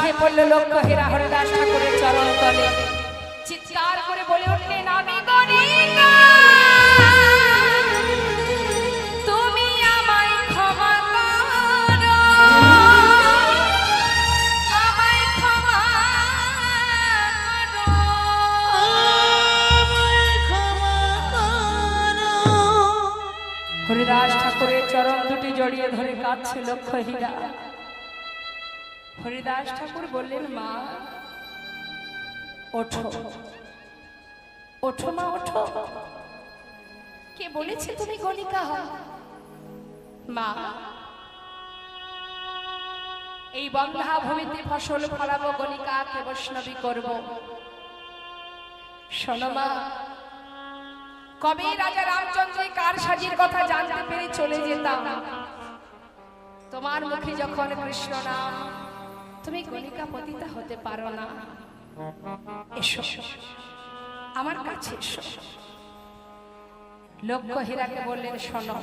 মাটিতে পড়ল লক্ষ্য হীরা হরিদাস ঠাকুরের চরণ তলে চিৎকার করে বলে উঠলেন আমি গণিকা তুমি আমায় ক্ষমা করো আমায় ক্ষমা করো আমায় ক্ষমা করো। হরিদাস ঠাকুরের চরণ দুটি জড়িয়ে ধরে কাঁদছে লক্ষ্য হীরা। হরিদাস ঠাকুর বললেন মা ওঠো ওঠো মা ওঠো কে বলেছে তুমি গণিকা হও মা এই বন্ধা ভূমিতে ফসল ফলাবো গণিকাকে বৈষ্ণবী করব শোনো মা কবে রাজা রামচন্দ্র কার সাজির কথা জানতে পেরে চলে যেতাম তোমার মুখে যখন কৃষ্ণ নাম তুমি গণিকা পতিতা হতে পারো না এসো আমার কাছে এসো লক্ষ্য হীরাকে বললেন শোনো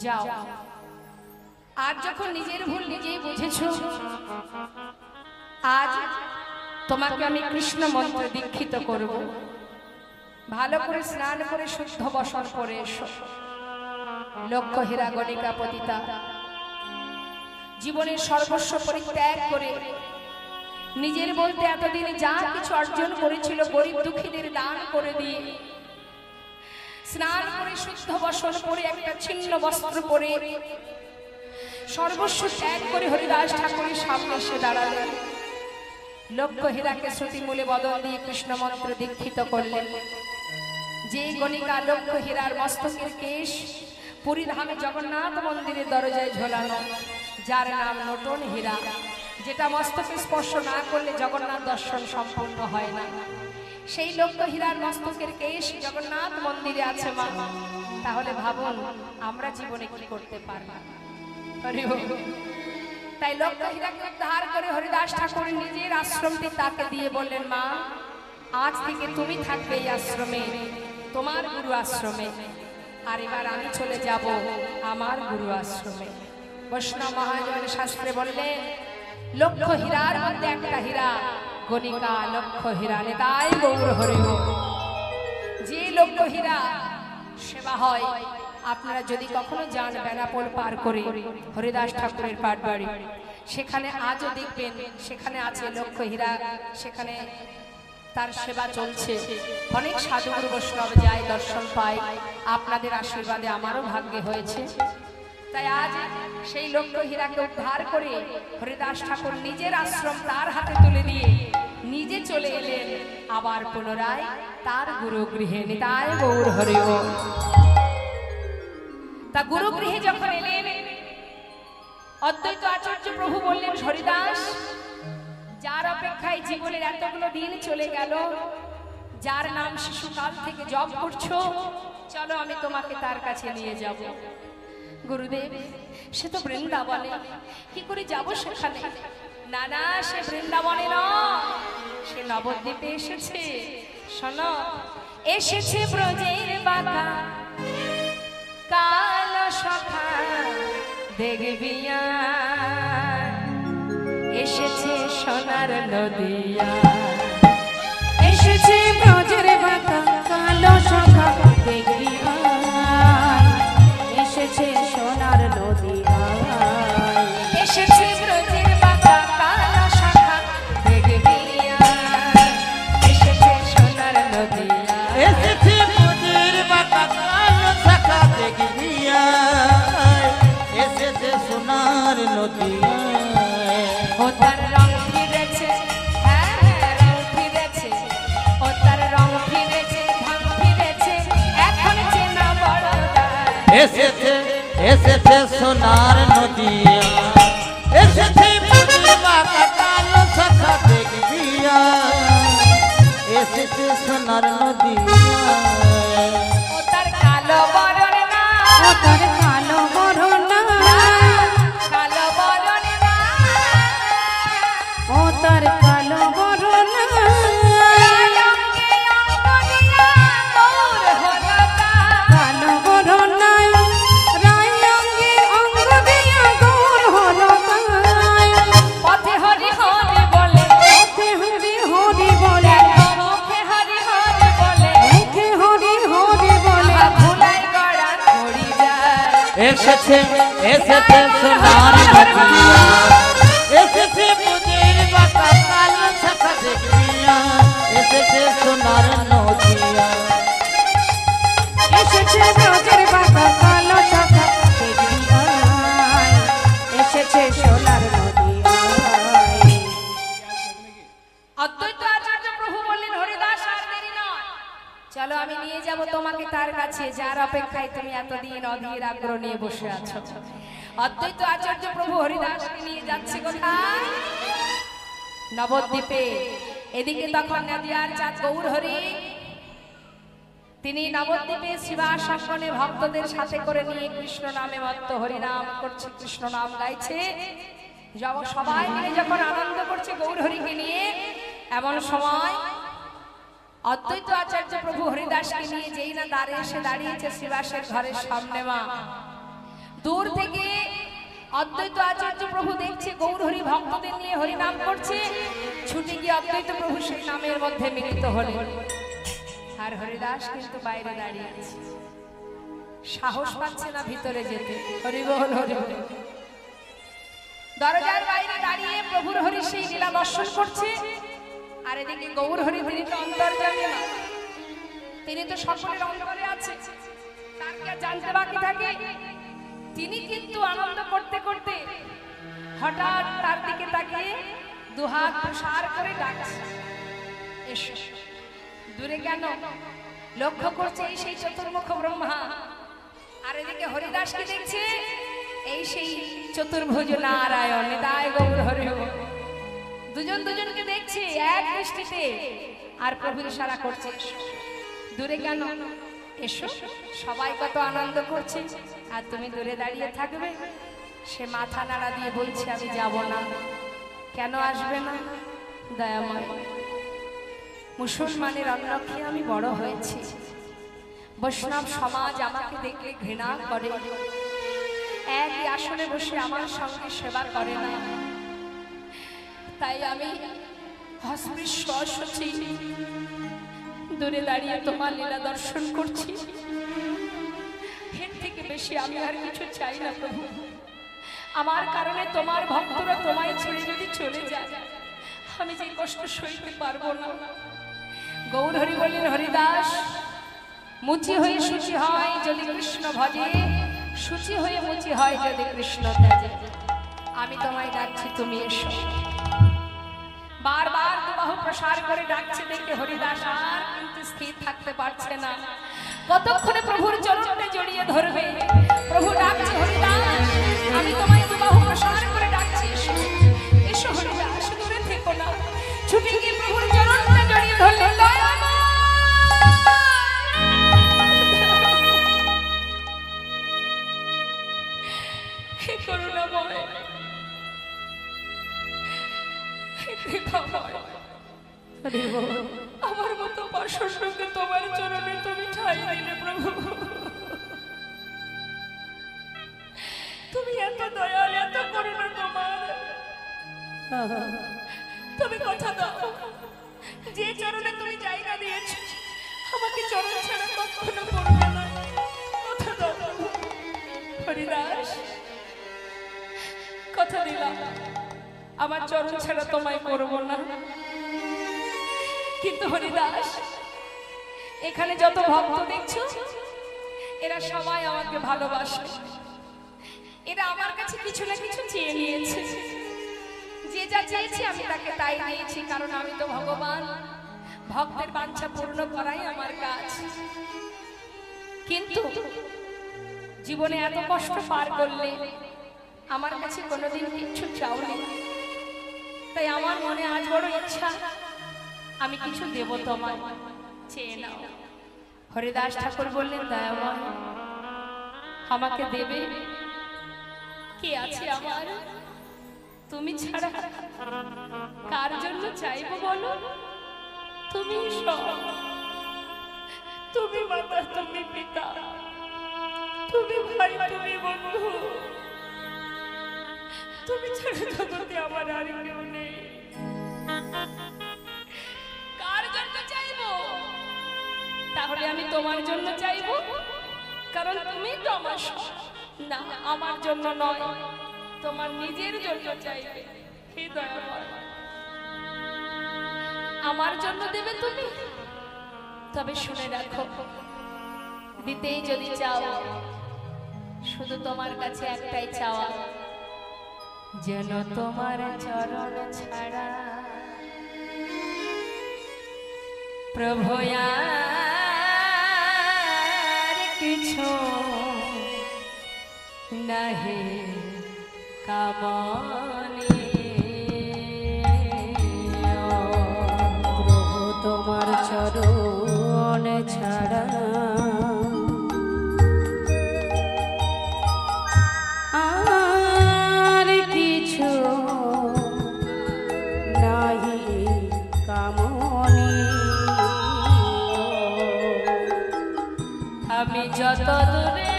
যাও আজ যখন নিজের ভুল নিজেই বুঝেছো আজ তোমাকে আমি কৃষ্ণ মন্ত্রে দীক্ষিত করব ভালো করে স্নান করে শুদ্ধ বসন করে এসো লক্ষ্য হীরা গণিকা পতিতা জীবনের সর্বস্ব পরিত্যাগ করে নিজের বলতে এতদিন যা কিছু অর্জন করেছিল গরিব দুঃখীদের দান করে দিয়ে স্নান করে শুদ্ধ বসন করে একটা ছিন্ন বস্ত্র পরে সর্বস্ব ত্যাগ করে হরিদাস ঠাকুরের সামনে এসে দাঁড়ালেন লক্ষ্য হীরাকে শ্রুতিমূলে বদন দিয়ে কৃষ্ণ মন্ত্র দীক্ষিত করলেন যে গণিকা লক্ষ্য হীরার মস্তকের কেশ পুরীধামে জগন্নাথ মন্দিরের দরজায় ঝোলানো যার নাম নটন হীরা যেটা মস্তকে স্পর্শ না করলে জগন্নাথ দর্শন সম্পূর্ণ হয় না সেই লক্ষ্য হীরার মস্তকের কেশ জগন্নাথ মন্দিরে আছে মা তাহলে ভাবুন আমরা জীবনে কি করতে পারব তাই লক্ষ্য হীরাকে উদ্ধার করে হরিদাস ঠাকুর নিজের আশ্রমটি তাকে দিয়ে বললেন মা আজ থেকে তুমি থাকবে এই আশ্রমে তোমার গুরু আশ্রমে আর এবার আমি চলে যাব আমার গুরু আশ্রমে বৈষ্ণব মহাজন শাস্ত্রে বললেন লক্ষ্য হীরার মধ্যে একটা হীরা গণিকা লক্ষ্য হীরা নেতাই গৌর হরি যে লক্ষ্য হীরা সেবা হয় আপনারা যদি কখনো যান বেনাপোল পার করে হরিদাস ঠাকুরের পাটবাড়ি সেখানে আজও দেখবেন সেখানে আছে লক্ষ্য হীরা সেখানে তার সেবা চলছে অনেক সাধুগুরু বৈষ্ণব যায় দর্শন পায় আপনাদের আশীর্বাদে আমারও ভাগ্যে হয়েছে তাই আজ সেই লক্ষ্য হীরাকে উদ্ধার করে হরিদাস ঠাকুর নিজের আশ্রম তার হাতে তুলে দিয়ে নিজে চলে এলেন আবার পুনরায় তার গুরু গৃহে নিতাই গৌর হরি তা গুরু গৃহে যখন এলেন অদ্বৈত আচার্য প্রভু বললেন হরিদাস যার অপেক্ষায় জীবনের এতগুলো দিন চলে গেল যার নাম শিশুকাল থেকে জপ করছো চলো আমি তোমাকে তার কাছে নিয়ে যাব গুরুদেব সে তো বৃন্দাবনে কি করে যাব সেখানে না না সে বৃন্দাবনে নয় সে নবদ্বীপে এসেছে শোনো এসেছে ব্রজের বাঁকা কালো সখা দেখবি এসেছে সোনার নদিয়া এসেছে ব্রজের বাঁকা কালো সখা দেখবি এসেছে সোনার নদিয়া এসেছে ব্রজের বাঁকা কালো সখা দেখবি এসেছে সোনার নদিয়া এসেছে ব্রজের বাঁকা কালো সখা দেখবি এসেছে সোনার নদিয়া ও তার রং ফিরেছে হ্যাঁ রং ফিরেছে ও তার রং ফিরেছে ঢং ফিরেছে এখন চেনা বড় এসেছে এসেছে সোনার নদিয়া এসেছে ব্রজের বাঁকা কালো সখা দেখবি এসেছে সোনার নদিয়া ও তার কালো বরণ না ও তার কালো বরণ কালো বরণ না ও তার কালো বরণ কালো বরণ রায় অঙ্গে অঙ্গ দিয়া গৌর হলো পথে হরি হরি এসেছে এসেছে সোনার নদিয়া এসেছে বুঝির বাঁকা কালো শাখা দেখবিয়া এসেছে সোনার নদিয়া এসেছে ব্রজের বাঁকা কালো শাখা দেখবি আয়, এসেছে সোনার নদিয়ায়। অদ্বৈত আচার্য প্রভু বললেন হরিদাস আর দেরি নয়, চলো আমি নিয়ে যাব তোমাকে তার কাছে যার অপেক্ষায় তুমি এতদিন অধীর আগ্রহ নিয়ে বসে আছো। অদ্বৈত আচার্য প্রভু হরিদাসকে নিয়ে যাচ্ছে কোথায়? নবদ্বীপে। এদিকে তখন নদিয়ার চাঁদ গৌর হরি তিনি নবদ্বীপে শিবাসনে ভক্তদের সাথে করে নিয়ে কৃষ্ণ নামে মত্ত হরিনাম করছে, কৃষ্ণ নাম গাইছে। সবাই মিলে যখন আনন্দ করছে গৌর হরিকে নিয়ে, এমন সময় অদ্বৈত আচার্য প্রভু হরিদাসকে নিয়ে যেই না দ্বারে এসে দাঁড়িয়েছে শিবাসের ঘরের সামনে, মা দূর থেকে অদ্বৈত আচার্য প্রভু দেখছে গৌর হরি ভক্তদের নিয়ে হরিনাম করছে, ছুটে গিয়ে অদ্বৈত প্রভু সেই নামের মধ্যে মিলিত হলেন। আর হরিদাস কিন্তু বাইরে দাঁড়িয়ে আছে, সাহস পাচ্ছে না ভিতরে যেতে। হরি বল হরি বল। দরজার বাইরে দাঁড়িয়ে প্রভুর হরি সেই লীলা দর্শন করছে। আর এদিকে গৌর হরি তিনি তো অন্তর্যামী না, তিনি তো সকলের অন্তরে আছে, তার কি আর জানতে বাকি থাকে? তিনি কিন্তু আনন্দ করতে করতে হঠাৎ তার দিকে তাকিয়ে দুহাত প্রসার করে ডাকছে, এসো। দূরে কেন? লক্ষ্য করছে এই সেই চতুর্মুখ ব্রহ্মা। আর এদিকে হরিদাসকে দেখছে এই সেই চতুর্ভুজ নারায়ণ নিতাই গৌর হরি। দুজন দুজনকে দেখছে এক দৃষ্টিতে, আর প্রভু ইশারা করছে দূরে কেন, এসো। সবাই কত আনন্দ করছে আর তুমি দূরে দাঁড়িয়ে থাকবে? সে মাথা নাড়া দিয়ে বলছে আমি যাব না। কেন আসবে না? দয়াময়, মুসলমানের অন্ন খেয়ে আমি বড় হয়েছি, বৈষ্ণব সমাজ আমাকে দেখলে ঘৃণা করে, একই আসনে বসে আমার সঙ্গে সেবা করে না, তাই আমি হস্পৃশ্বাসী দূরে দাঁড়িয়ে তোমার লীলা দর্শন করছি। এর থেকে বেশি আমি আর কিছু চাই না প্রভু। আমার কারণে তোমার ভক্তরা তোমায় ছেড়ে যদি চলে যায়, আমি যে কষ্ট সইতে পারবো না। গৌর হরি বললেন হরিদাস, মুচি হয়ে শুচি হয় যদি কৃষ্ণ ভজে, শুচি হয়ে মুচি হয় যদি কৃষ্ণ ত্যাজে। আমি তোমায় ডাকছি, তুমি এসো। বারবার দুবাহু প্রসার করে ডাকছে দেখে হরিদাস আর কিন্তু স্থির থাকতে পারছে না। কতক্ষণে প্রভুর চরণে জড়িয়ে ধরবে। প্রভু ডাকছে হরিদাস, আমি তোমায় দুবাহু প্রসার করে ডাকছি, এসো এসো হরিদাস, দূরে থেকো না। ছুটে গিয়ে প্রভুর চরণে জড়িয়ে ধরলেন। হে করুণাময়, হে কৃপাময়, আমার মতো পাষণ্ডকে তোমার চরণে তুমি ঠাঁই দিলে প্রভু। তুমি এত দয়াল, এত করুণা তোমার। তুমি কথা দাও, যে চরণে তুমি জায়গা দিয়েছো আমাকে চরণ ছাড়া কখনো করবে না। কথা দাও হরিদাস, কথা দিলাম আমার চরণ ছাড়া তোমায় করব না। কিন্তু হরিদাস, এখানে যত ভক্ত দেখছো এরা সবাই আমাকে ভালোবাসে, এরা আমার কাছে কিছু না কিছু চেয়ে নিয়েছে। যে যা চেয়েছি আমি তাকে তাই দিয়েছি, কারণ আমি তো ভগবান, ভক্তের বাঞ্ছা পূর্ণ করাই আমার কাজ। কিন্তু জীবনে এত কষ্ট পার করলে আমার কাছে কোনোদিন কিচ্ছু চাওনি, তাই আমার মনে আজ বড় ইচ্ছা আমি কিছু দেব তোমায়, চেয়ে নাও। হরিদাস ঠাকুর বললেন দয়াময়, আমাকে দেবে? কি আছে আমার? তুমি ছাড়া কার জন্য চাইবো বলো? তুমি সব, তুমি মাতা, তুমি পিতা, তুমি ভাই, তুমি বন্ধু, তুমি ছাড়া জগতে আমার আর কেউ নেই। কার জন্য চাইবো? তাহলে আমি তোমার জন্য চাইবো, কারণ তুমি তো আমার সব। না, আমার জন্য নয়, তোমার নিজের জন্য চাইবে। হে দয়াময়, আমার জন্য দেবে তুমি? তবে শুনে রাখো, দিতেই যদি চাও, শুধু তোমার কাছে একটাই চাওয়া, যেন তোমার চরণ ছাড়া প্রভু আর কিছু নাহি কামনে। প্রভু তোমার চরণ ছাড়া আর কিছু নাহি কামনে। আমি যত দূরে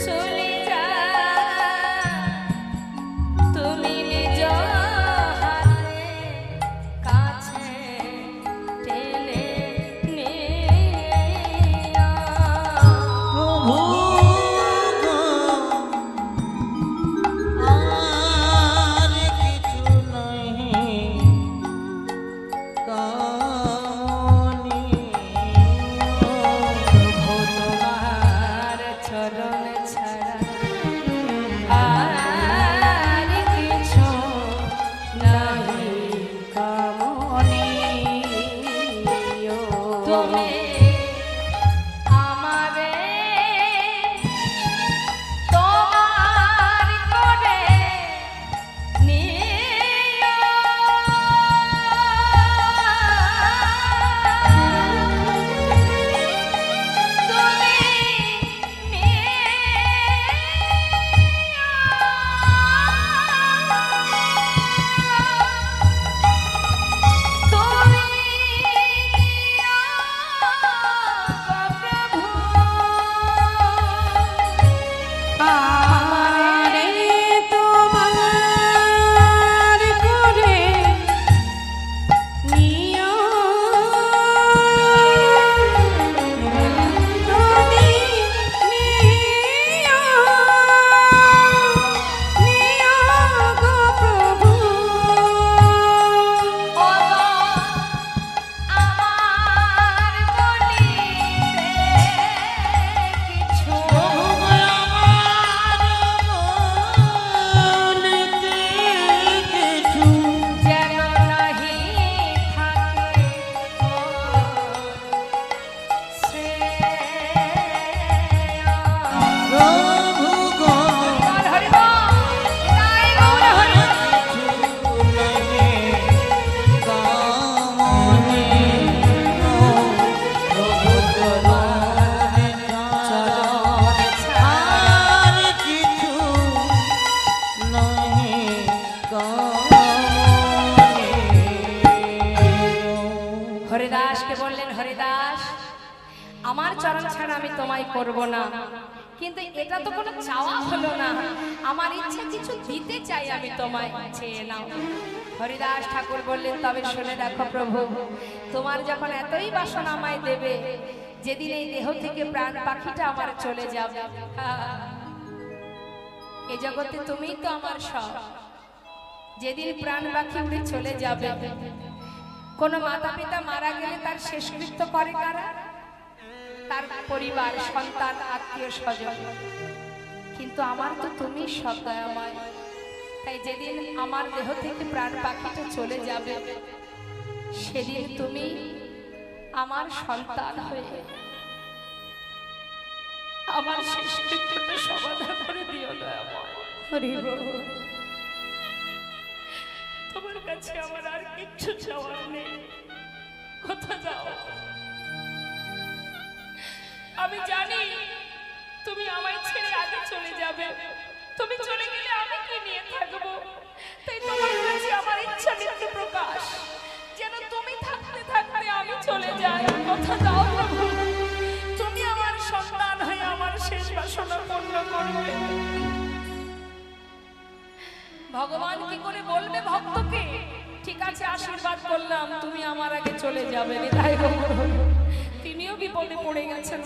চলে যাই, তুমি নিজ হাতে কাছে টেনে নিও। প্রভু গো, আর কিছু নাই কামনি। প্রভু তোমার চরণ ছাড়া আর কিছু নাহি কামনে। তুমি আমারে তোমার করে নিও। তুমি আমারে তোমার করে নিও। তুমি নিও, নিও গো প্রভু। আমার বলিতে কিছু আমার বলিতে কিছু যেন নাহি থাকে প্রভু গো, কিছু নাই কামনি। প্রভু চরণ আর কিছু নাই কামনি। হরিদাসকে বললেন, হরিদাস, আমার চরণ ছাড়া আমি তোমায় করব না, কিন্তু এটা তো কোনো চাওয়া হলো না, আমার ইচ্ছা কিছু দিতে চাই আমি তোমায়, চেয়ে নাও। হরিদাস ঠাকুর বললেন, তবে শুনে রাখো প্রভু, তোমার যখন এতই বাসনা আমায় দেবে, যেদিন এই দেহ থেকে প্রাণ পাখিটা আমার চলে যাবে, এই জগতে তুমিই তো আমার সব। যেদিন প্রাণ পাখি উড়ে চলে যাবে, কোন মাতা পিতা মারা গেলে তার শেষকৃত্য করে কারা? তার পরিবার, সন্তান, আত্মীয় স্বজন। কিন্তু আমার তো তুমি সব দয়াময়, তাই যেদিন আমার দেহ থেকে প্রাণ পাখিটা চলে যাবে, সেদিন তুমি আমার সন্তান হয়ে আমার শেষকৃত্যটা সমাধান করে দিও দয়াময়। হরি বল। তোমার কাছে আমার আর কিচ্ছু চাওয়ার নেই। কোথা যাও? আমি জানি তুমি আমায় ছেড়ে আগে চলে যাবে। তুমি চলে গেলে আমি কি নিয়ে থাকবো? তাই তোমার কাছে আমার ইচ্ছা নিত্য প্রকাশ, যেন তুমি থাকতে থাকতে আমি চলে যাই। কোথা যাও প্রভু? তুমি আমার সন্তান হয়ে আমার শেষ বাসনা পূর্ণ করবে। ভগবান কি করে বলবে ভক্তকে, ঠিক আছে আশীর্বাদ করলাম, তুমি আমার আগে চলে যাবে, তাই তিনিও বিপদে পড়ে গেছেন।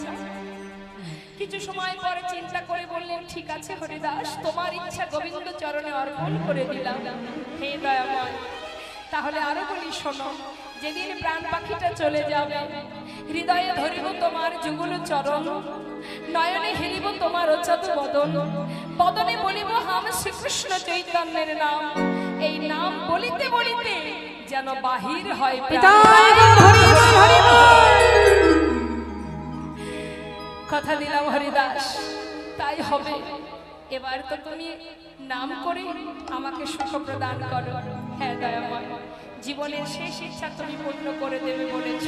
কিছু সময় পরে চিন্তা করে বললেন, ঠিক আছে হরিদাস, তোমার ইচ্ছা গোবিন্দ চরণে অর্পণ করে দিলাম। হে দয়াময়, তাহলে আরো বলি শোনো, যেদিন প্রাণ পাখিটা চলে যাবে, হৃদয়ে ধরিব তোমার যুগল চরণ, নয়নে হেরিব তোমার অচ্যুত বদন, বদনে বলিব হাম শ্রীকৃষ্ণ চৈতন্যের নাম। এই নাম বলিতে বলিতে যেন বাহির হয় প্রাণ। নিতাই গৌর হরি বল, হরি বল। কথা দিলাম হরিদাস, তাই হবে। এবার তো তুমি নাম করে আমাকে সুখ প্রদান করো। হ্যাঁ দয়াময়, জীবনের শেষ ইচ্ছা তুমি পূর্ণ করে দেবে বলেছ,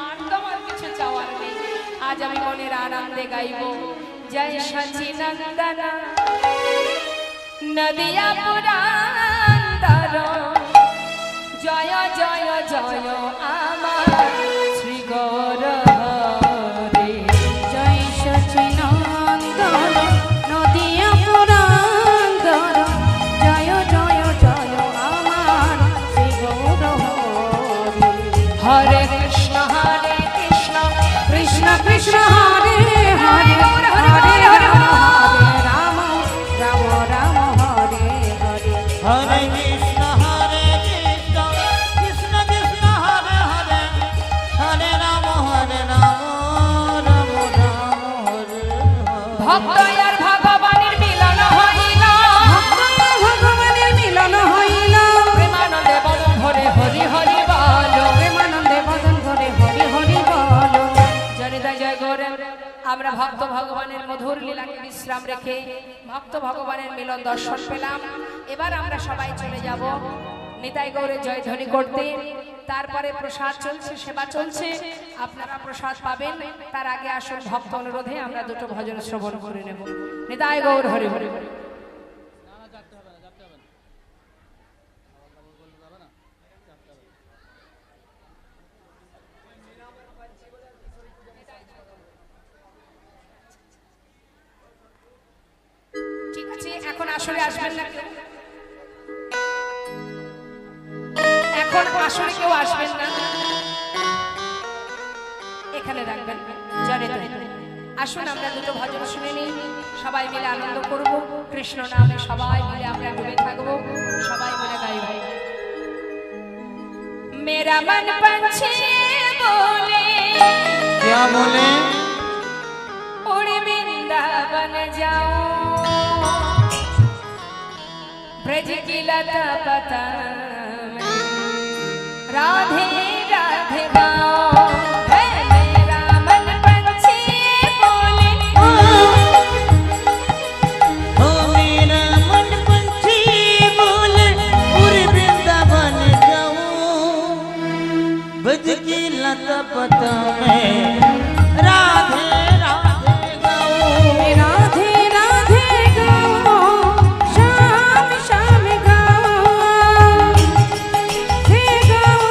আর তো আমার কিছু চাওয়ার নেই। আজ আমি মনের আনন্দে গাইব, জয় সচিনন্দন নদিয়া পুরান্দর, জয় জয় জয় আমার শ্রী গৌর হরে। জয় সচিনন্দন নদিয়া পুরান্দর, জয় জয় জয় আমার শ্রী গৌর হরি। হরে কৃষ্ণ কৃষ্ণ কৃষ্ণ হরে হরে, হরে রাম হরে রাম, রাম রাম হরে হরে। হরে কৃষ্ণ কৃষ্ণ কৃষ্ণ হরে হরে, হরে রাম রাম রাম হরে হরে। ভক্ত আর ভগবানের মিলন হইল, ভগবানের মিলন হইল, প্রেমানন্দে বদন ভরে হরি হরি বল। প্রেমানন্দে বদন করে হরি হরি বল। জনিতা জয় গৌর। আমরা ভক্ত ভগবানের মধুর লীলাকে বিশ্রাম রেখে ভক্ত ভগবানের মিলন দর্শন পেলাম। এবার আমরা সবাই চলে যাব নিতাই গৌরের জয় ধ্বনি করতে। তারপরে প্রসাদ চলছে, সেবা চলছে, আপনারা প্রসাদ পাবেন। তার আগে আসুন ভক্ত অনুরোধে আমরা দুটো ভজন শ্রবণ করে নেব। নিতাই গৌর হরি হরি হরি। ঠিক আছে, এখন আসলে আসবেন না কেউ, এখন আসলে কেউ আসবেন না, এখানে রাখবেন। জনিতা আসুন আমরা দুটো ভজন শুনে নিই, সবাই মিলে আনন্দ করব। কৃষ্ণ নামে সবাই মিলে আমরা ডুবে থাকবো, সবাই মিলে গাইব। মেরা মন পঞ্ছে बोले क्या बोले? उड़ वृंदावन जाऊं, ब्रज की लता पता में राधे राधे गाऊं। है मेरा मन पंछी बोले, ओ मेरा मन पंछी बोले, पूरे वृंदावन जाऊं, ब्रज की लता पता में राधे राधे गाऊं। राधे राधे गाओ, श्याम श्याम गाओ, हे गाओ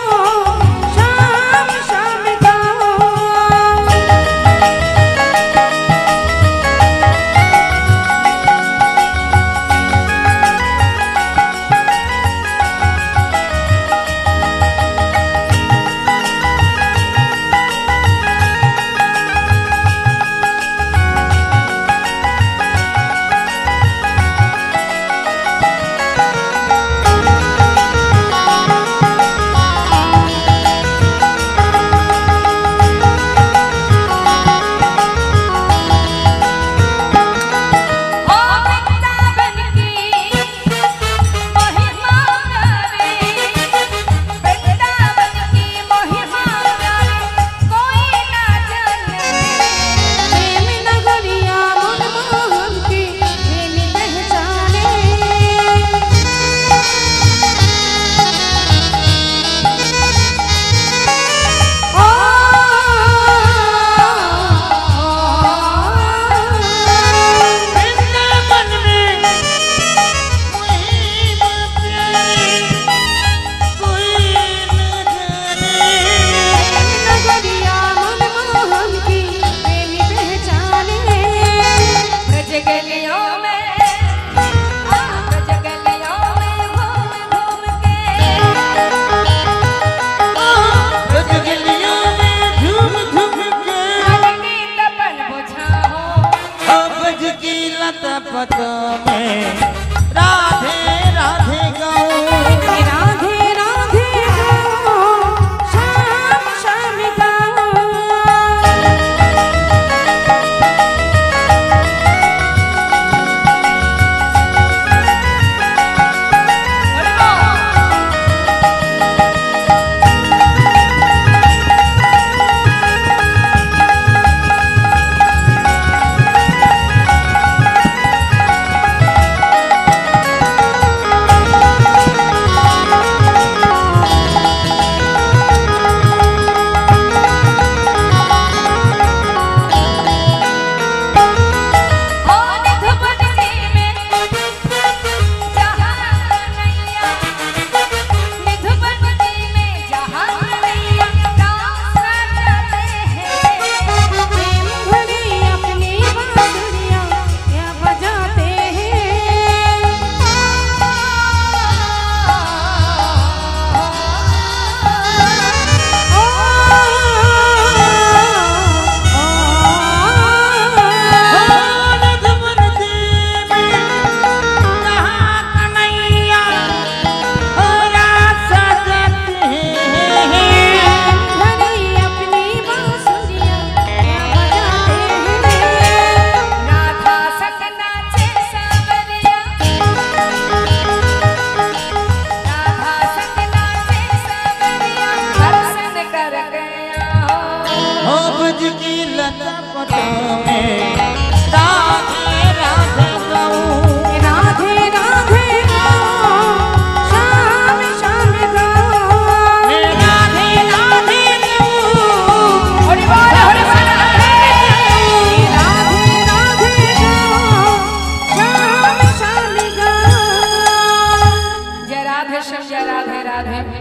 राधे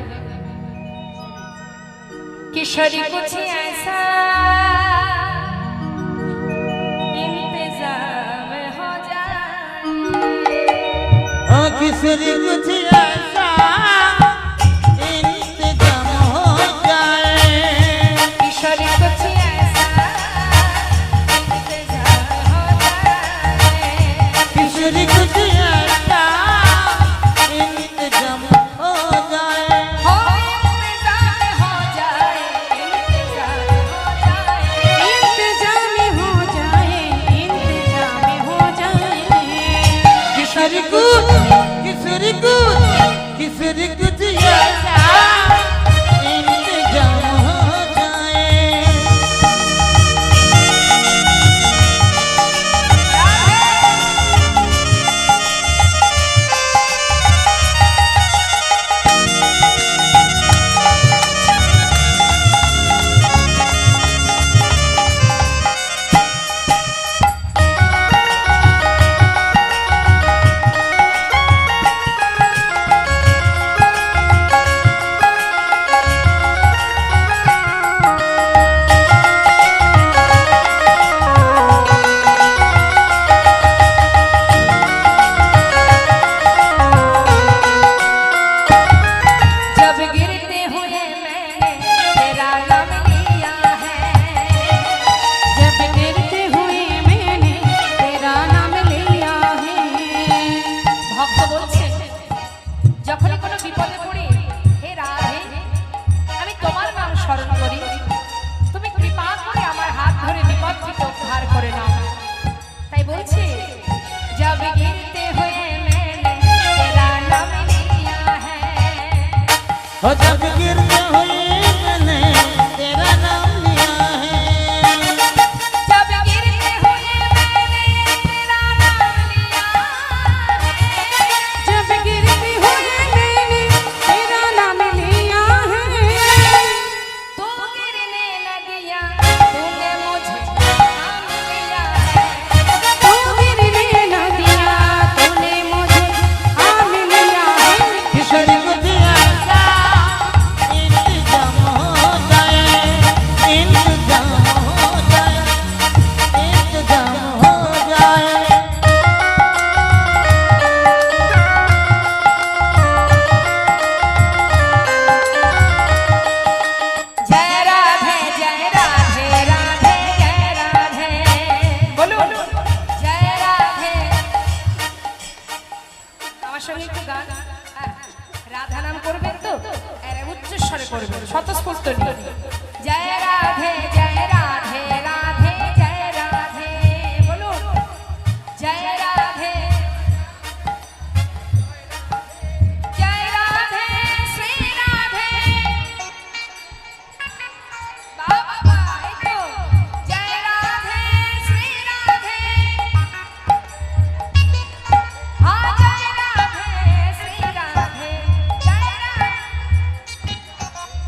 किशोरी कुछ ऐसा इंतजाम हो जाए किशोरी कुछ ऐसा इंतजाम हो जाए किशोरी कुछ ऐसा इंतजाम हो जाए किशोरी कुछ ऐसा इंतजाम हो जाए हो इंतजाम हो जाए इंतजाम हो जाए इंतजाम हो जाए किशोरी कुछ किशोरी कुछ ऐसा इंतजाम हो जाए जब गिरते हुए मैंने तेरा नाम लिया है जब गिरते हुए मैंने तेरा नाम लिया है ভক্ত বলছে যখনই কোনো বিপদে পড়ি হে রাধে আমি তোমার নাম স্মরণ করি তুমি কৃপা করে আমার হাত ধরে বিপদ থেকে উদ্ধার করে নাও তাই বলছে जब गिरते हुए मैंने तेरा नाम लिया है हो जब गिरते हुए मैंने तेरा नाम लिया है जब गिरते हुए मैंने तेरा नाम लिया है जब गिरते हुए मैंने तेरा नाम लिया है तू गिरने न दिया तूने मुझे थाम लिया है तू गिरने न दिया तूने मुझे थाम लिया है किशोरी कुछ ऐसा इंतजाम हो जाए इंतजाम हो जाए इंतजाम हो जाए जय राधे राधे जय राधे बोलो जय राधे আমার সঙ্গে একটু গান রাধা নাম করবেন তো আরে উচ্চ স্বরে করবেন স্বতঃস্ফূর্ত নিয়ে জয় রাধে রাধে জয় রাধে বলো জয় রাধে শ্রী রাধে বাবা এই তো জয় রাধে শ্রী রাধে हाँ जय राधे श्री राधे जय राधे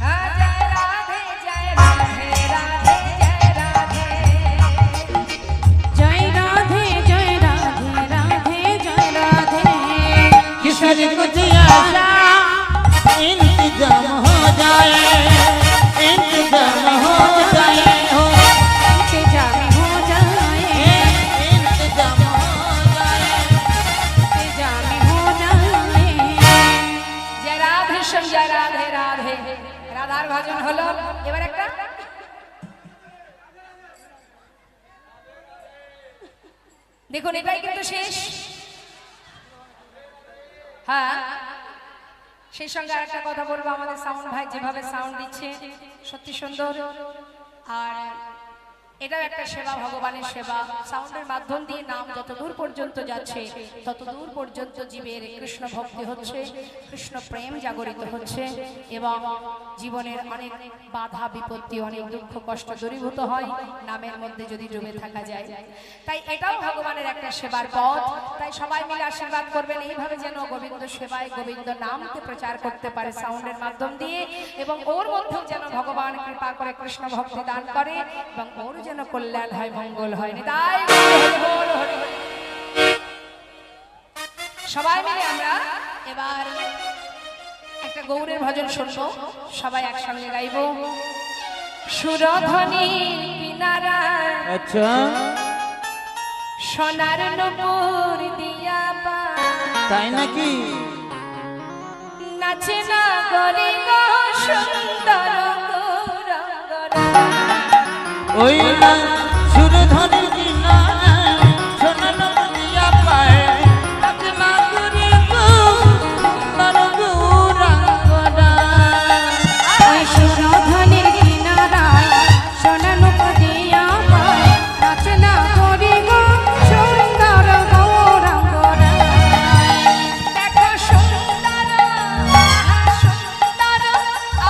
हाँ जय राधे राधे जय राधे जय राधे राधे जय राधे किशोरी कुछ ऐसा इंतजाम हो जाए इंतजाम हो जाए हो इंतजाम हो जाए इंतजाम हो जाए इंतजाम हो जाए जय राधे श्याम जय राधे राधे রাধার ভজন হলো এবার একটা দেখুন এটাই কিন্তু শেষ হ্যাঁ সেই সঙ্গে আরেকটা কথা বলবো আমাদের সাউন্ড ভাই যেভাবে সাউন্ড দিচ্ছে সত্যি সুন্দর আর এটাও একটা সেবা ভগবানের সেবা সাউন্ডের মাধ্যম দিয়ে নাম যত দূর পর্যন্ত যাচ্ছে তত দূর পর্যন্ত জীবের কৃষ্ণ ভক্তি হচ্ছে কৃষ্ণ প্রেম জাগরিত হচ্ছে এবং জীবনের অনেক বাধা বিপত্তি অনেক দুঃখ কষ্ট দূরীভূত হয় নামের মধ্যে যদি ডুবে থাকা যায় তাই এটাও ভগবানের একটা সেবার পথ তাই সবাই মিলে আশীর্বাদ করবেন এইভাবে যেন গোবিন্দ সেবায় গোবিন্দ নামকে প্রচার করতে পারে সাউন্ডের মাধ্যম দিয়ে এবং ওর মধ্যেও যেন ভগবান কৃপা করে কৃষ্ণ ভক্তি দান করে এবং ওর যেন কল্যাণ হয় মঙ্গল হয় তাই সবাই মিলে আমরা এবার একটা একটা গৌরের ভজন শুনবো, সবাই একসঙ্গে গাইবো। সুরধ্বনি কিনারায় আচ্ছা সোনার নূপুর দিয়া পা, তাই নাকি? নাচে না গরি গো সুন্দর গৌরাঙ্গরা। ওই না সুরধনের কিনারায় সোনা নদিয়া পায়, নাচে না করি গো সুন্দর গৌরাঙ্গরা। ওই সুরধনের কিনারায় সোনা নূপ দিয়া পায়, নাচে না করি গো সুন্দর গৌরাঙ্গরা। দেখো সুন্দর আহা সুন্দর,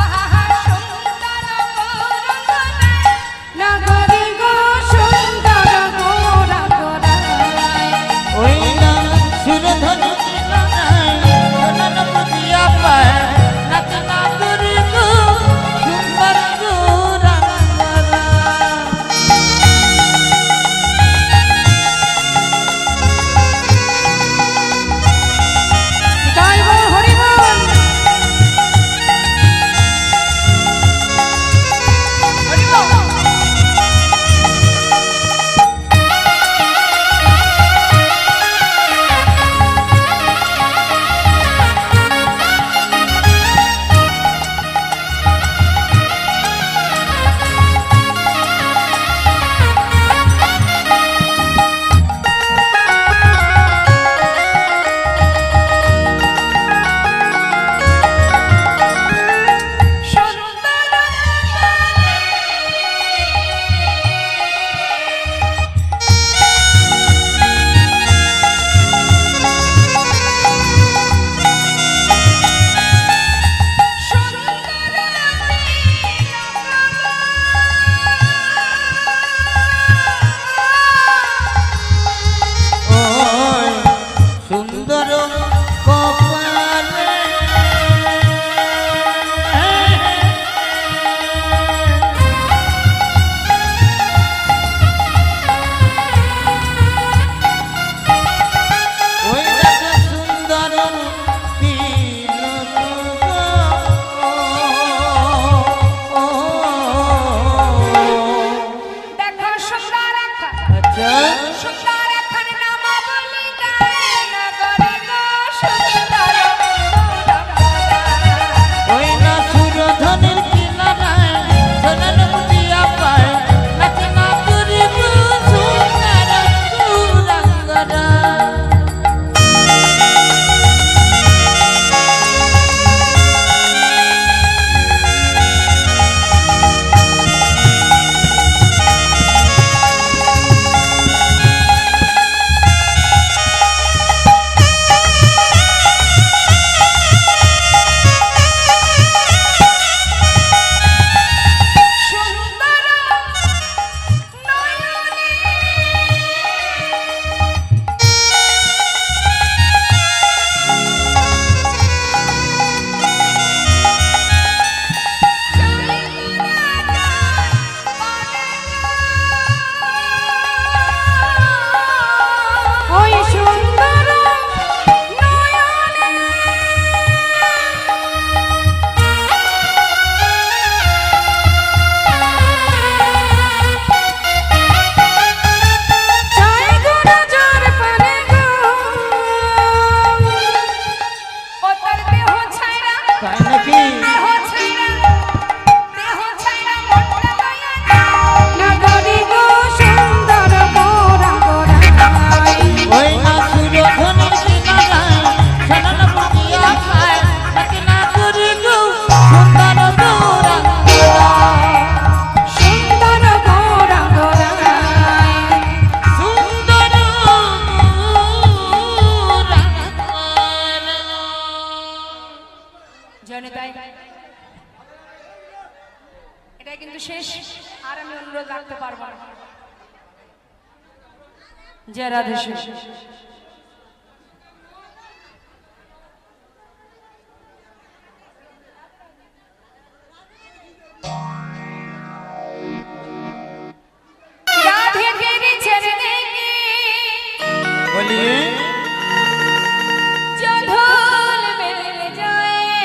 আহা সুন্দর গৌরাঙ্গরা। না করি গো সুন্দর গৌরাঙ্গরা। ওই না সুরধনের কিনারায় সোনা নদিয়া পায়, নাচে না করি গো সুন্দর গৌরাঙ্গরা। গাইব হরিবল। ওই সুন্দর কপালে ওই দেখো সুন্দর তিলক গো। দেখো সুন্দর একটা আচ্ছা সুন্দর এখন নাম বলি গায় না গরি গো সুন্দর গৌরাঙ্গরা। ওই না সুরধনের কিনারায় সোনা নদিয়া পায়, নাচে না করি গো সুন্দর গৌরাঙ্গরা। সুন্দর নয়নে ওই সুন্দর নয়নে চাই গো নজর পানে গো। ও তার দেহ ছাইরা তাই নাকি? দেহ ছাইরা দেহ ছাইরা মনটা দয়া না। না করি গো সুন্দর গৌরাঙ্গরা। ওই না সুরধনের কিনারায় সোনা নদিয়া পায়, নাচে না করি গো সুন্দর গৌরাঙ্গরা। সুন্দর গৌরাঙ্গরা। সুন্দর জনতাই এটা কিন্তু শেষ, আর আমি অনুরোধ রাখতে পারবো না। জয় রাধে শেষ। राधे तेरे चरने की बोलिए जो ढोल मिल जाए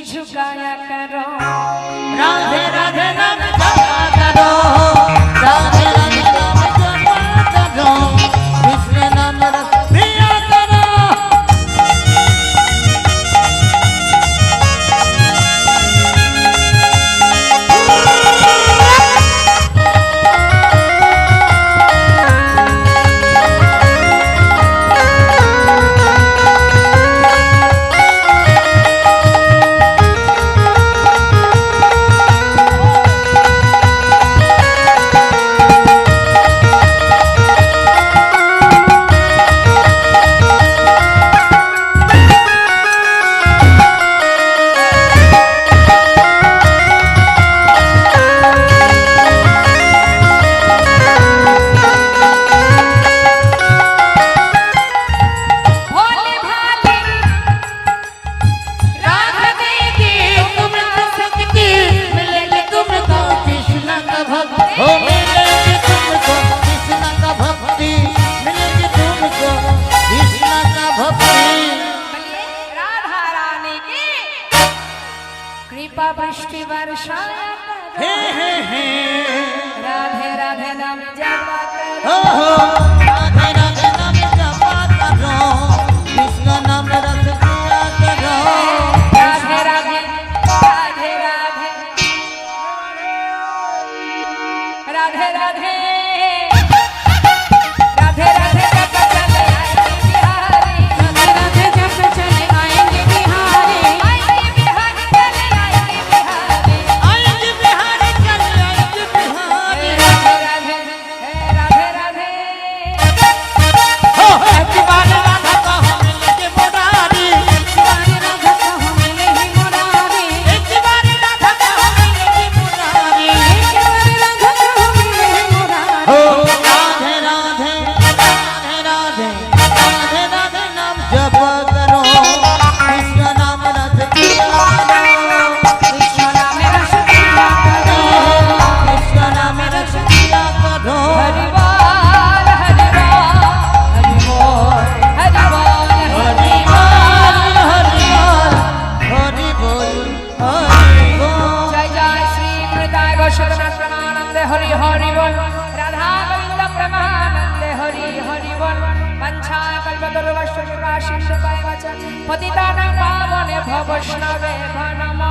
झुकाया करो राधे राधे नाम जपा करो राधे राधे नाम जपा करो कृष्ण नाम रस पिया करो कृपा वृष्टि वर्षा हे हे हे राधे राधे नाम जपा करो हो हो राधे राधे नाम जपा करो कृष्ण नाम रस पिया करो राधे राधे राधे राधे राधे राधे राधे राधे जप चले आएंगे बिहारी राधे राधे जप चले आएंगे बिहारी आएंगे बिहारी चले आएंगे बिहारी आएंगे बिहारी चले आएंगे बिहारी राधे राधे राधे राधे हो एक बार राधा को हमें लेके मुरारी तुम्हारे राधा को हमें नहीं मुरारी एक बार राधा को हमें लेके मुरारी तुम्हारे राधा को हमें नहीं मुरारी हो राधे राधे राधे राधे राधे राधे नाम जप करो कृष्ण नाम रस पिया करो कृष्ण नाम रस पिया करो कृष्ण नाम रस पिया करो हरि बोल हरि बोल हरि बोल हरि बोल हरि हरि बोल हरि बोल बोल हरि बोल जय जय श्री वृंदाय गोशोकनाथ प्रमानंद हरि हरि बोल राधा गोविंद प्रमानंद हरि हरि बोल वंशा कल्पतरुवश्च कृपा सिंधु पतितानां पावने भव वैष्णवे नमो